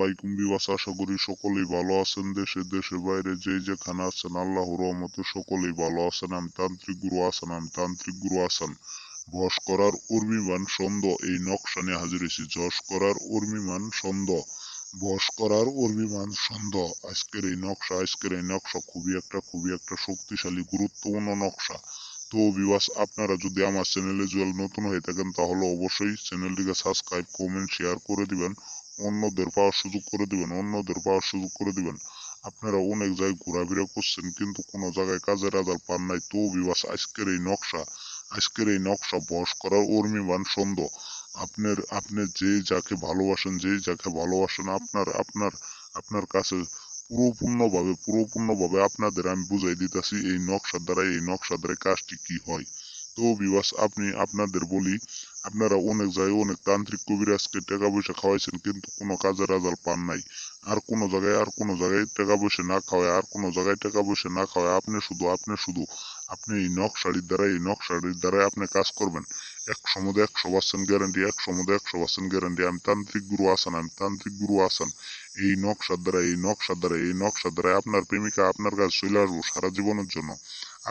আলাইকুম বিওয়াস, আশা করি সকলেই ভালো আছেন। দেশের বাইরে যে যেখানে আছেন আল্লাহর রহমতে সকলেই ভালো আছেন। আমি তান্ত্রিক গুরু আসান বস করার উর্মিমান ছন্দ এই নকশা নিয়ে হাজির হয়েছি। যশ করার উর্মিমান ছন্দ, বস করার উর্মিমান ছন্দ। আজকের এই নকশা খুবই একটা শক্তিশালী গুরুত্বপূর্ণ নকশা। তো ভিউয়ার্স, আপনারা যদি আমার চ্যানেলে নতুন হয়ে থাকেন তাহলে অবশ্যই চ্যানেলটিকে সাবস্ক্রাইব, কমেন্ট, শেয়ার করে দিবেন। অন্যদের পাওয়ার সুযোগ করে দিবেন। আপনারা অনেক জায়গায় ঘোরাফেরা করছেন কিন্তু কোনো জায়গায় কাজের রেজাল্ট পান নাই। তো ভিউয়ার্স, আজকের এই নকশা বশ করার অর্মিবান ছন্দ। আপনি যে যাকে ভালোবাসেন আপনার কাছে পুরোপূর্ণভাবে আপনাদের আমি বুঝাই দিতেছি এই নকশার দ্বারা কাজটি কি হয়। তো ভিউয়ার্স, আপনাদের বলি, আপনারা অনেক জায়গায় অনেক তান্ত্রিক কবিরাজকে টাকা পয়সা খাওয়াইছেন কিন্তু কোনো কাজের রেজাল্ট পান নাই। আর কোনো জায়গায় টাকা পয়সা না খাওয়ায় আপনি এই নকশাটির দ্বারাই আপনি কাজ করবেন। 100% গ্যারান্টি, 100% গ্যারান্টি। আমি তান্ত্রিক গুরু আসান। এই নকশার দ্বারা আপনার প্রেমিকা আপনার কাছে চলে আসবো সারা জীবনের জন্য।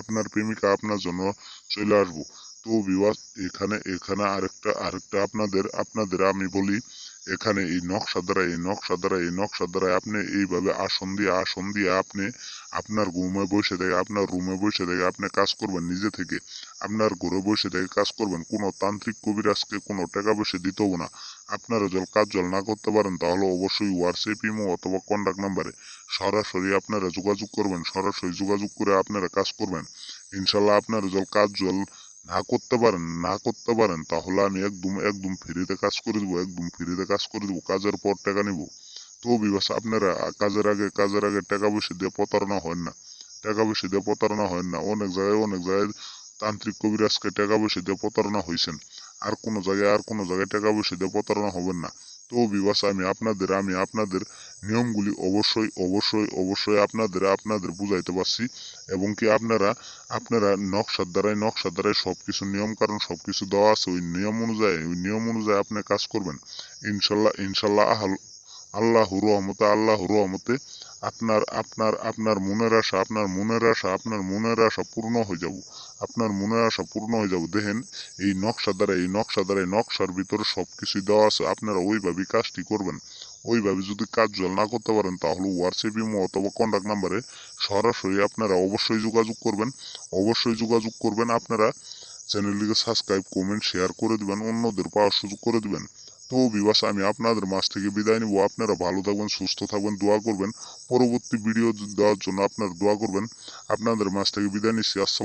আপনার প্রেমিকা আপনার জন্য চলে আসবো। তো ভিউয়ার্স, এখানে আরেকটা আপনাদের আমি বলি, এখানে এই নকশা দ্বারা আপনি এইভাবে আসন দিয়ে আপনি আপনার রুমে বসে থেকে আপনি কাজ করবেন নিজে থেকে। আপনার ঘরে বসে থেকে কাজ করবেন। কোনো তান্ত্রিক কবিরাজকে কোনো টাকা পয়সা দিতে হবে না। আপনারা কাজ না করতে পারেন তাহলে অবশ্যই হোয়াটসঅ্যাপ, ইমো অথবা কন্ট্যাক্ট নাম্বারে সরাসরি আপনারা যোগাযোগ করবেন। সরাসরি যোগাযোগ করে আপনারা কাজ করবেন। ইনশাল্লাহ আপনারা কাজ না করতে পারেন তাহলে আমি একদম ফ্রিতে কাজ করে দিব। কাজের পর টাকা নিব। তো বিবাস, আপনারা কাজের আগে টাকা পয়সা দিয়ে প্রতারণা হয় না। অনেক জায়গায় তান্ত্রিক কবিরাজকে টাকা পয়সা দিয়ে প্রতারণা হয়েছেন। আর কোনো জায়গায় টাকা পয়সা দিয়ে প্রতারণা হবেন না। তো বিবাস, আমি আপনাদের নিয়মগুলি অবশ্যই আপনাদের বুঝাইতে পারছি। এবং কি আপনারা নকশার দ্বারাই সবকিছু নিয়ম কারণ সবকিছু দেওয়া আছে। ওই নিয়ম অনুযায়ী আপনি কাজ করবেন। ইনশাল্লাহ আল্লাহর রহমতে আপনার মনের আশা পূর্ণ হয়ে যাব। দেখেন, এই নকশার ভিতরে সবকিছু দেওয়া আছে। আপনারা ওইভাবে কাজটি করবেন। ওইভাবে যদি কাজ না করতে পারেন তাহলে হোয়াটসঅ্যাপ, ইমো অথবা কন্ট্যাক্ট নাম্বারে সরাসরি আপনারা অবশ্যই যোগাযোগ করবেন। আপনারা চ্যানেলটিকে সাবস্ক্রাইব, কমেন্ট, শেয়ার করে দিবেন। অন্যদের পাওয়ার সুযোগ করে দিবেন। তো ভিউয়ার্স, আমি আপনাদের মাঝ থেকে বিদায় নিব। আপনারা ভালো থাকবেন, সুস্থ থাকবেন, দোয়া করবেন। পরবর্তী ভিডিও দেওয়ার জন্য আপনারা দোয়া করবেন। আপনাদের মাঝ থেকে বিদায় নিচ্ছি। আসসালাম।